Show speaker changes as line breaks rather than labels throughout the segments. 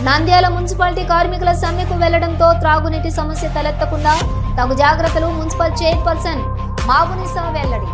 Nandyal municipality కార్మికుల సమ్మెకు వెళ్లడంతో త్రాగునీటి సమస్య తలెత్తకుండా తగు జాగ్రత్తలు మున్సిపల్ చైర్పర్సన్ మాబునిసా వెల్లడి.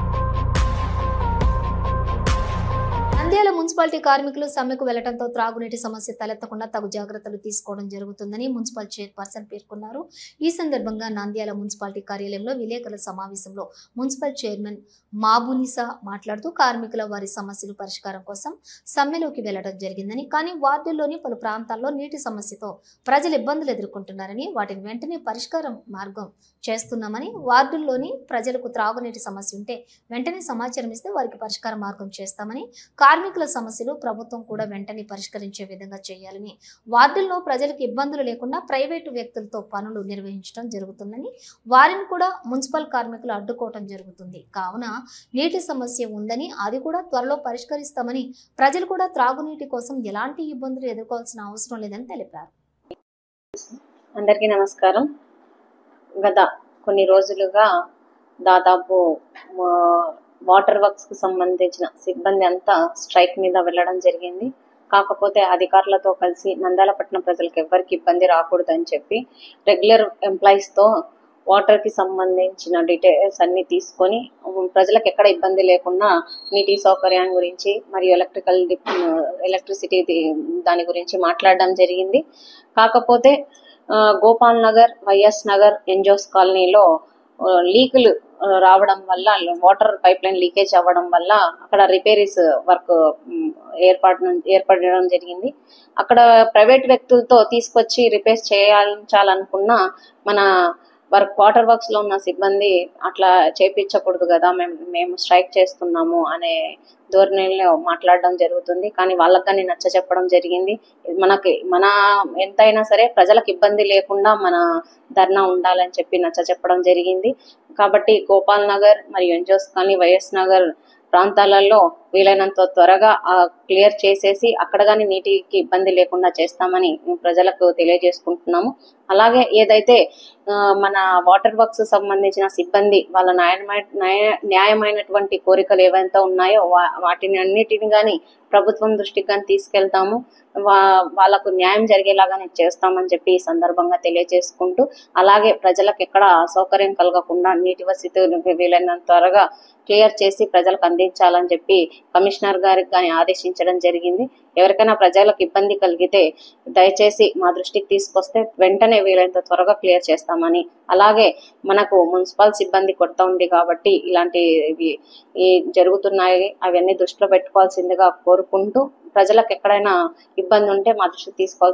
నంద్యాల మున్సిపాలిటీ కార్మికులు సమ్మెకు వెళ్లడంతో త్రాగునీటి సమస్య తలెత్తకుండా తగు జాగ్రత్తలు తీసుకోవడం జరుగుతుందని మున్సిపల్ చైర్పర్సన్ పేర్కొన్నారు. ఈ సందర్భంగా నంద్యాల మున్సిపాలిటీ కార్యాలయంలో విలేకరుల సమావేశంలో మున్సిపల్ చైర్మన్ మాబునిసా మాట్లాడుతూ కార్మికుల వారి సమస్యలు పరిష్కారం కోసం సమ్మెలోకి వెళ్లడం జరిగిందని, కానీ వార్డుల్లోని పలు ప్రాంతాల్లో నీటి సమస్యతో ప్రజలు ఇబ్బందులు ఎదుర్కొంటున్నారని, వాటిని వెంటనే పరిష్కారం మార్గం చేస్తున్నామని, వార్డుల్లోని ప్రజలకు త్రాగునీటి సమస్య ఉంటే వెంటనే సమాచారం ఇస్తే వారికి పరిష్కార మార్గం చేస్తామని, కార్మికుల సమస్యలు ప్రభుత్వం కూడా వెంటనే పరిష్కరించే విధంగా చేయాలని, వార్డుల్లో ప్రజలకు ఇబ్బందులు లేకుండా ప్రైవేటు వ్యక్తులతో పనులు నిర్వహించడం జరుగుతుందని, వారిని కూడా మున్సిపల్ కార్మికులు అడ్డుకోవడం జరుగుతుంది. కావున నీటి సమస్య ఉందని, అది కూడా త్వరలో పరిష్కరిస్తామని, ప్రజలు కూడా త్రాగునీటి కోసం ఎలాంటి ఇబ్బందులు ఎదుర్కోవాల్సిన అవసరం లేదని తెలిపారు.
అందరికీ నమస్కారం. గత కొన్ని రోజులుగా దాదాపు వాటర్ వర్క్స్ కు సంబంధించిన సిబ్బంది అంతా స్ట్రైక్ మీద వెళ్ళడం జరిగింది. కాకపోతే అధికారులతో కలిసి నంద్యాల పట్టణ ప్రజలకు ఎవరికి ఇబ్బంది రాకూడదని చెప్పి రెగ్యులర్ ఎంప్లాయీస్ తో వాటర్ కి సంబంధించిన డీటెయిల్స్ అన్ని తీసుకొని ప్రజలకు ఎక్కడ ఇబ్బంది లేకుండా నీటి సౌకర్యం గురించి మరియు ఎలక్ట్రిసిటీ దాని గురించి మాట్లాడడం జరిగింది. కాకపోతే గోపాల్ నగర్, వైఎస్ నగర్, ఎన్జోస్ కాలనీలో లీకులు రావడం వల్ల, వాటర్ పైప్ లైన్ లీకేజ్ అవ్వడం వల్ల అక్కడ రిపేరీస్ వర్క్ ఏర్పడడం జరిగింది. అక్కడ ప్రైవేట్ వ్యక్తులతో తీసుకొచ్చి రిపేర్స్ చేయించాలనుకున్న మన వాటర్ వర్క్స్ లో ఉన్న సిబ్బంది అట్లా చేయించకూడదు కదా, మేము స్ట్రైక్ చేస్తున్నాము అనే ధోరణిలో మాట్లాడడం జరుగుతుంది. కానీ వాళ్ళకి కానీ నచ్చ చెప్పడం జరిగింది. మన ఎంతైనా సరే ప్రజలకు ఇబ్బంది లేకుండా మన ధర్నా ఉండాలని చెప్పి నచ్చ చెప్పడం జరిగింది. కాబట్టి గోపాల్ నగర్ మరియు ఎన్జోస్ కానీ వైఎస్ నగర్ ప్రాంతాలలో వీలైనంత త్వరగా క్లియర్ చేసేసి అక్కడ కానీ నీటికి ఇబ్బంది లేకుండా చేస్తామని ప్రజలకు తెలియజేసుకుంటున్నాము. అలాగే ఏదైతే మన వాటర్ వర్క్స్ సంబంధించిన సిబ్బంది వాళ్ళ న్యాయమైనటువంటి కోరికలు ఏవైతే ఉన్నాయో వాటిని అన్నిటిని కానీ ప్రభుత్వం దృష్టికి కానీ తీసుకెళ్తాము. వాళ్ళకు న్యాయం జరిగేలాగానే చేస్తామని చెప్పి ఈ సందర్భంగా తెలియజేసుకుంటూ, అలాగే ప్రజలకు ఎక్కడ అసౌకర్యం కలగకుండా నీటి వసతి వీలైనంత త్వరగా క్లియర్ చేసి ప్రజలకు అందించాలని చెప్పి కమిషనర్ గారికి కానీ ఆదేశించడం జరిగింది. ఎవరికైనా ప్రజలకు ఇబ్బంది కలిగితే దయచేసి మా దృష్టికి తీసుకొస్తే వెంటనే వీలైనంత త్వరగా క్లియర్ చేస్తామని, అలాగే మనకు మున్సిపల్ సిబ్బంది కొరత ఉంది కాబట్టి ఇలాంటివి జరుగుతున్నాయి, అవన్నీ దృష్టిలో పెట్టుకోవాల్సిందిగా కోరుకుంటూ, ప్రజలకు ఎక్కడైనా ఇబ్బంది ఉంటే మా దృష్టికి తీసుకోవాల్సి